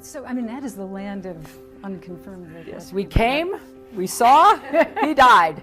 So, I mean, that is the land of unconfirmed red Yes, flag we people. came, we saw, he died.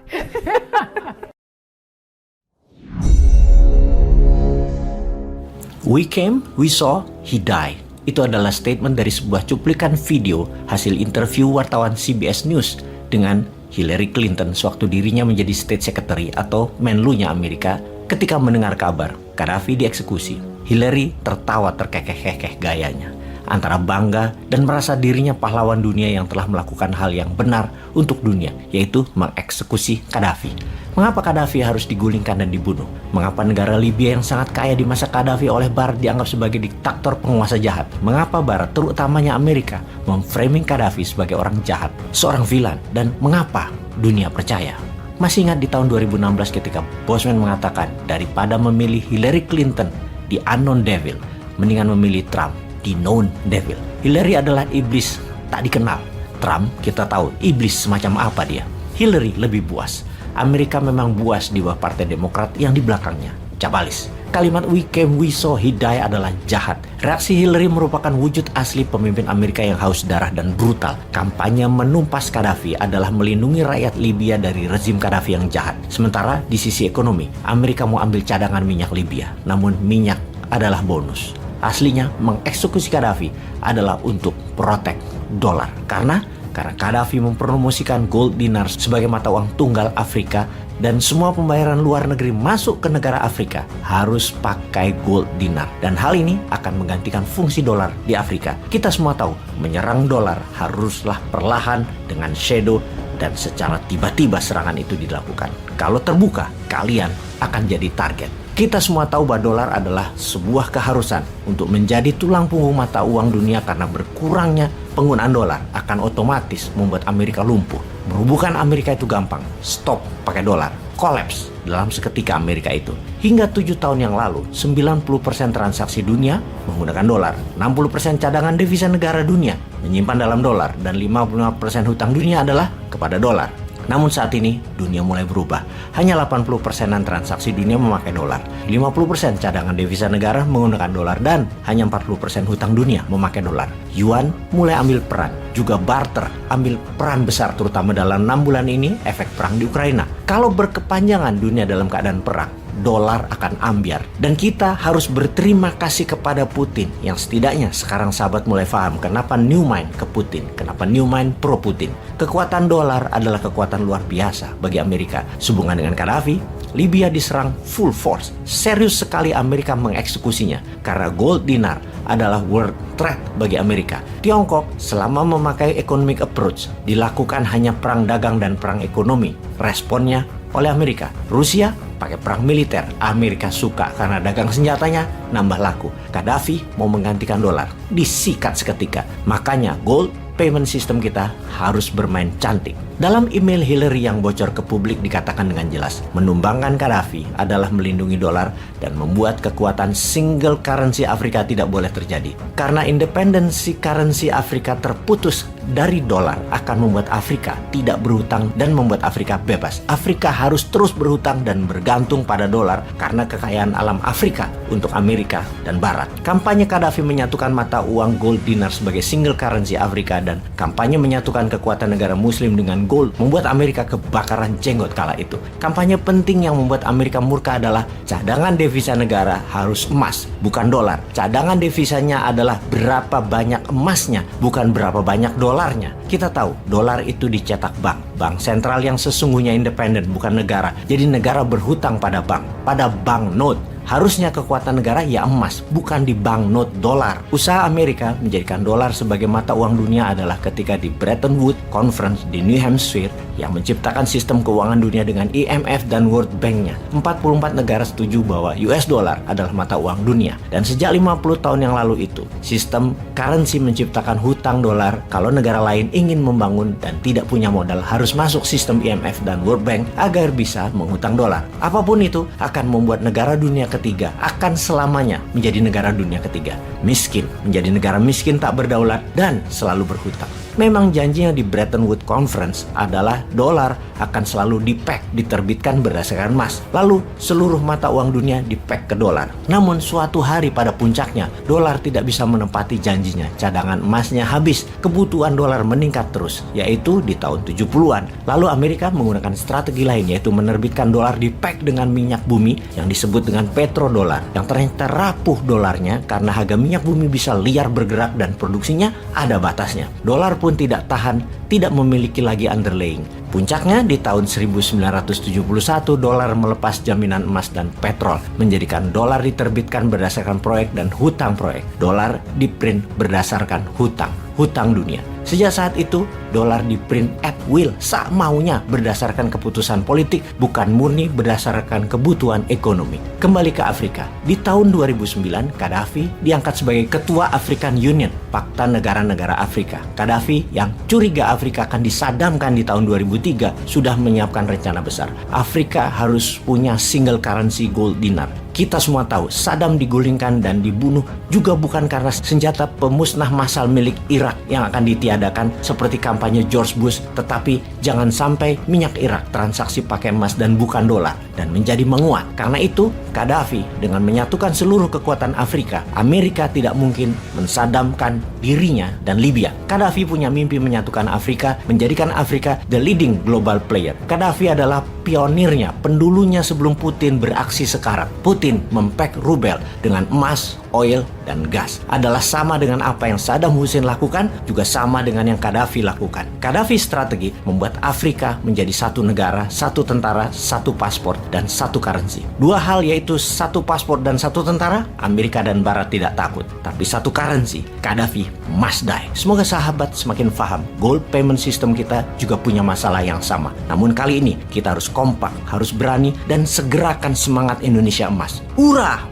We came, we saw, he died. Itu adalah statement dari sebuah cuplikan video hasil interview wartawan CBS News dengan Hillary Clinton sewaktu dirinya menjadi State Secretary atau Menlu-nya Amerika ketika mendengar kabar Gaddafi dieksekusi. Hillary tertawa terkekeh-kekeh gayanya, antara bangga dan merasa dirinya pahlawan dunia yang telah melakukan hal yang benar untuk dunia, yaitu mengeksekusi Gaddafi. Mengapa Gaddafi harus digulingkan dan dibunuh? Mengapa negara Libya yang sangat kaya di masa Gaddafi oleh Barat dianggap sebagai diktator penguasa jahat? Mengapa Barat, terutamanya Amerika, memframing Gaddafi sebagai orang jahat, seorang vilan? Dan mengapa dunia percaya? Masih ingat di tahun 2016 ketika Bosman mengatakan daripada memilih Hillary Clinton, the unknown devil, mendingan memilih Trump, the known devil. Hillary adalah iblis tak dikenal. Trump kita tahu iblis semacam apa dia. Hillary lebih buas. Amerika memang buas di bawah Partai Demokrat yang di belakangnya cabalis. Kalimat we came, we saw, he died adalah jahat. Reaksi Hillary merupakan wujud asli pemimpin Amerika yang haus darah dan brutal. Kampanye menumpas Gaddafi adalah melindungi rakyat Libya dari rezim Gaddafi yang jahat. Sementara di sisi ekonomi, Amerika mau ambil cadangan minyak Libya. Namun minyak adalah bonus. Aslinya mengeksekusi Gaddafi adalah untuk protek dolar. Karena Gaddafi mempromosikan gold dinar sebagai mata uang tunggal Afrika dan semua pembayaran luar negeri masuk ke negara Afrika harus pakai gold dinar. Dan hal ini akan menggantikan fungsi dolar di Afrika. Kita semua tahu menyerang dolar haruslah perlahan dengan shadow dan secara tiba-tiba serangan itu dilakukan. Kalau terbuka, kalian akan jadi target. Kita semua tahu bahwa dolar adalah sebuah keharusan untuk menjadi tulang punggung mata uang dunia karena berkurangnya penggunaan dolar akan otomatis membuat Amerika lumpuh. Merubuhkan Amerika itu gampang. Stop pakai dolar. Collapse dalam seketika Amerika itu. Hingga 7 tahun yang lalu, 90% transaksi dunia menggunakan dolar. 60% cadangan devisa negara dunia menyimpan dalam dolar. Dan 55% hutang dunia adalah kepada dolar. Namun saat ini dunia mulai berubah. Hanya 80%-an transaksi dunia memakai dolar. 50% cadangan devisa negara menggunakan dolar dan hanya 40% hutang dunia memakai dolar. Yuan mulai ambil peran. Juga barter ambil peran besar terutama dalam 6 bulan ini efek perang di Ukraina. Kalau berkepanjangan dunia dalam keadaan perang, dolar akan ambyar. Dan kita harus berterima kasih kepada Putin yang setidaknya sekarang sahabat mulai paham kenapa new mind ke Putin, kenapa new mind pro Putin. Kekuatan dolar adalah kekuatan luar biasa bagi Amerika. Sehubungan dengan Gaddafi, Libya diserang full force. Serius sekali Amerika mengeksekusinya karena gold dinar adalah world threat bagi Amerika. Tiongkok selama memakai economic approach dilakukan hanya perang dagang dan perang ekonomi. Responnya oleh Amerika. Rusia pakai perang militer. Amerika suka karena dagang senjatanya nambah laku. Gaddafi mau menggantikan dolar. Disikat seketika. Makanya gold payment system kita harus bermain cantik. Dalam email Hillary yang bocor ke publik dikatakan dengan jelas, menumbangkan Gaddafi adalah melindungi dolar dan membuat kekuatan single currency Afrika tidak boleh terjadi. Karena independensi currency Afrika terputus dari dolar akan membuat Afrika tidak berhutang dan membuat Afrika bebas. Afrika harus terus berhutang dan bergantung pada dolar karena kekayaan alam Afrika untuk Amerika dan Barat. Kampanye Gaddafi menyatukan mata uang gold dinar sebagai single currency Afrika dan kampanye menyatukan kekuatan negara muslim dengan gold membuat Amerika kebakaran jenggot kala itu. Kampanye penting yang membuat Amerika murka adalah cadangan devisa negara harus emas, bukan dolar. Cadangan devisanya adalah berapa banyak emasnya, bukan berapa banyak dolarnya. Kita tahu dolar itu dicetak bank sentral yang sesungguhnya independen, bukan negara. Jadi negara berhutang pada banknote. Harusnya kekuatan negara ya emas, bukan di banknote dolar. Usaha Amerika menjadikan dolar sebagai mata uang dunia adalah ketika di Bretton Woods Conference di New Hampshire yang menciptakan sistem keuangan dunia dengan IMF dan World Bank-nya. 44 negara setuju bahwa US dollar adalah mata uang dunia. Dan sejak 50 tahun yang lalu itu, sistem currency menciptakan hutang dolar. Kalau negara lain ingin membangun dan tidak punya modal, harus masuk sistem IMF dan World Bank agar bisa menghutang dolar. Apapun itu akan membuat negara dunia ketiga akan selamanya menjadi negara dunia ketiga. Miskin, menjadi negara miskin tak berdaulat dan selalu berhutang. Memang janjinya di Bretton Woods Conference adalah dolar akan selalu diterbitkan berdasarkan emas. Lalu seluruh mata uang dunia dipeg ke dolar. Namun suatu hari pada puncaknya, dolar tidak bisa menepati janjinya. Cadangan emasnya habis, kebutuhan dolar meningkat terus, yaitu di tahun 70-an. Lalu Amerika menggunakan strategi lain, yaitu menerbitkan dolar dipeg dengan minyak bumi yang disebut dengan petrodolar, yang ternyata rapuh dolarnya karena harga minyak bumi bisa liar bergerak dan produksinya ada batasnya. Dolar pun tidak tahan, tidak memiliki lagi underlying. Puncaknya di tahun 1971, dolar melepas jaminan emas dan petrol, menjadikan dolar diterbitkan berdasarkan proyek dan hutang proyek. Dolar diprint berdasarkan hutang dunia. Sejak saat itu, dolar diprint at will, sak maunya berdasarkan keputusan politik, bukan murni berdasarkan kebutuhan ekonomi. Kembali ke Afrika. Di tahun 2009, Gaddafi diangkat sebagai Ketua African Union, Pakta Negara-Negara Afrika. Gaddafi yang curiga Afrika akan disadamkan di tahun 2003 sudah menyiapkan rencana besar. Afrika harus punya single currency gold dinar. Kita semua tahu Saddam digulingkan dan dibunuh juga bukan karena senjata pemusnah massal milik Irak yang akan ditiadakan seperti kampanye George Bush, tetapi jangan sampai minyak Irak transaksi pakai emas dan bukan dolar dan menjadi menguat. Karena itu, Gaddafi dengan menyatukan seluruh kekuatan Afrika, Amerika tidak mungkin mensadamkan dirinya dan Libya. Gaddafi punya mimpi menyatukan Afrika, menjadikan Afrika the leading global player. Gaddafi adalah pionirnya, pendulunya sebelum Putin beraksi sekarang. Putin mempeg rubel dengan emas, oil, dan gas. Adalah sama dengan apa yang Saddam Hussein lakukan, juga sama dengan yang Gaddafi lakukan. Gaddafi strategi membuat Afrika menjadi satu negara, satu tentara, satu paspor, dan satu currency. Dua hal yaitu satu paspor dan satu tentara, Amerika dan Barat tidak takut. Tapi satu currency, Gaddafi must die. Semoga sahabat semakin paham, gold payment system kita juga punya masalah yang sama. Namun kali ini kita harus kompak, harus berani, dan segerakan semangat Indonesia emas. Hurrah!